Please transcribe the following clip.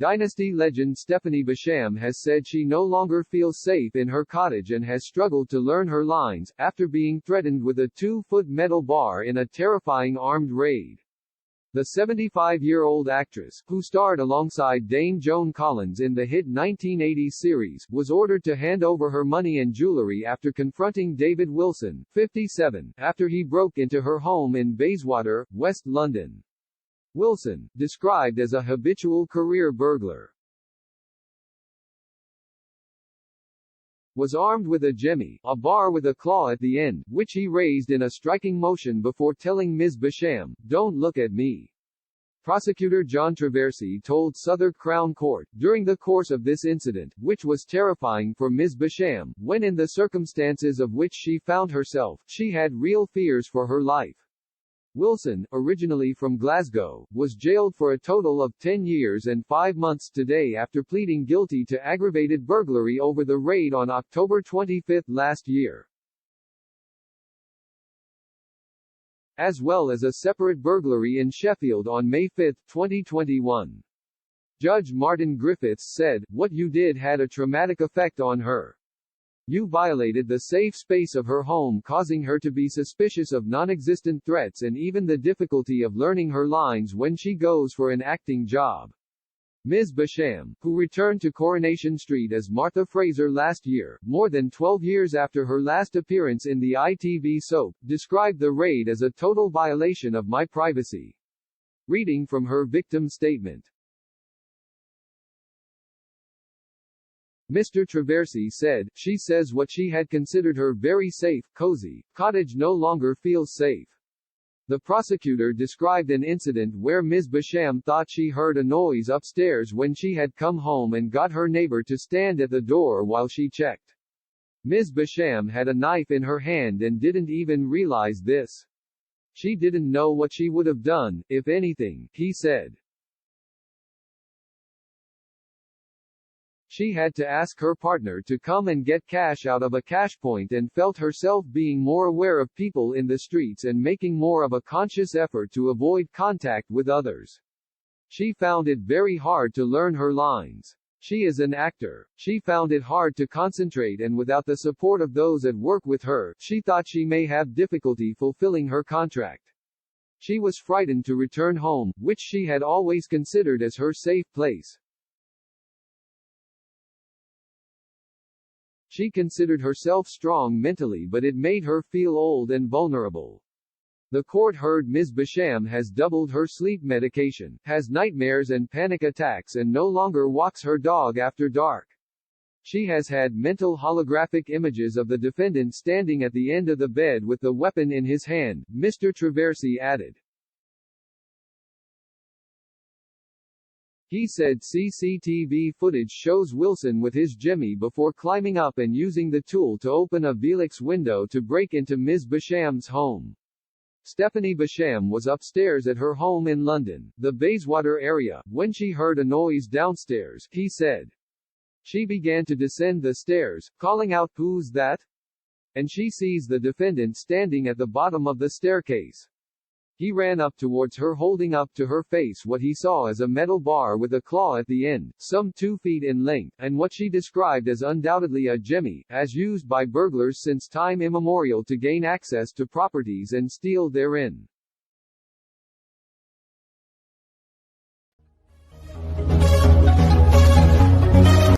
Dynasty legend Stephanie Beacham has said she no longer feels safe in her cottage and has struggled to learn her lines, after being threatened with a 2-foot metal bar in a terrifying armed raid. The 75-year-old actress, who starred alongside Dame Joan Collins in the hit 1980s series, was ordered to hand over her money and jewelry after confronting David Wilson, 57, after he broke into her home in Bayswater, West London. Wilson, described as a habitual career burglar, was armed with a jemmy, a bar with a claw at the end, which he raised in a striking motion before telling Ms. Beacham, "Don't look at me." Prosecutor John Traversy told Southwark Crown Court, during the course of this incident, which was terrifying for Ms. Beacham, when in the circumstances of which she found herself, she had real fears for her life. Wilson, originally from Glasgow, was jailed for a total of 10 years and 5 months today after pleading guilty to aggravated burglary over the raid on October 25 last year, as well as a separate burglary in Sheffield on May 5, 2021. Judge Martin Griffiths said, "What you did had a traumatic effect on her. You violated the safe space of her home, causing her to be suspicious of non-existent threats and even the difficulty of learning her lines when she goes for an acting job." Ms. Beacham, who returned to Coronation Street as Martha Fraser last year, more than 12 years after her last appearance in the ITV soap, described the raid as a total violation of my privacy. Reading from her victim statement. Mr. Traversy said, "She says what she had considered her very safe, cozy cottage no longer feels safe." The prosecutor described an incident where Ms. Beacham thought she heard a noise upstairs when she had come home and got her neighbor to stand at the door while she checked. Ms. Beacham had a knife in her hand and didn't even realize this. She didn't know what she would have done, if anything, he said. She had to ask her partner to come and get cash out of a cash point and felt herself being more aware of people in the streets and making more of a conscious effort to avoid contact with others. She found it very hard to learn her lines. She is an actor. She found it hard to concentrate, and without the support of those at work with her, she thought she may have difficulty fulfilling her contract. She was frightened to return home, which she had always considered as her safe place. She considered herself strong mentally, but it made her feel old and vulnerable. The court heard Ms. Beacham has doubled her sleep medication, has nightmares and panic attacks, and no longer walks her dog after dark. She has had mental holographic images of the defendant standing at the end of the bed with the weapon in his hand, Mr. Traversy added. He said CCTV footage shows Wilson with his jemmy before climbing up and using the tool to open a Velux window to break into Ms. Beacham's home. Stephanie Beacham was upstairs at her home in London, the Bayswater area, when she heard a noise downstairs, he said. She began to descend the stairs, calling out, "Who's that?" And she sees the defendant standing at the bottom of the staircase. He ran up towards her, holding up to her face what he saw as a metal bar with a claw at the end, some 2 feet in length, and what she described as undoubtedly a jemmy, as used by burglars since time immemorial to gain access to properties and steal therein.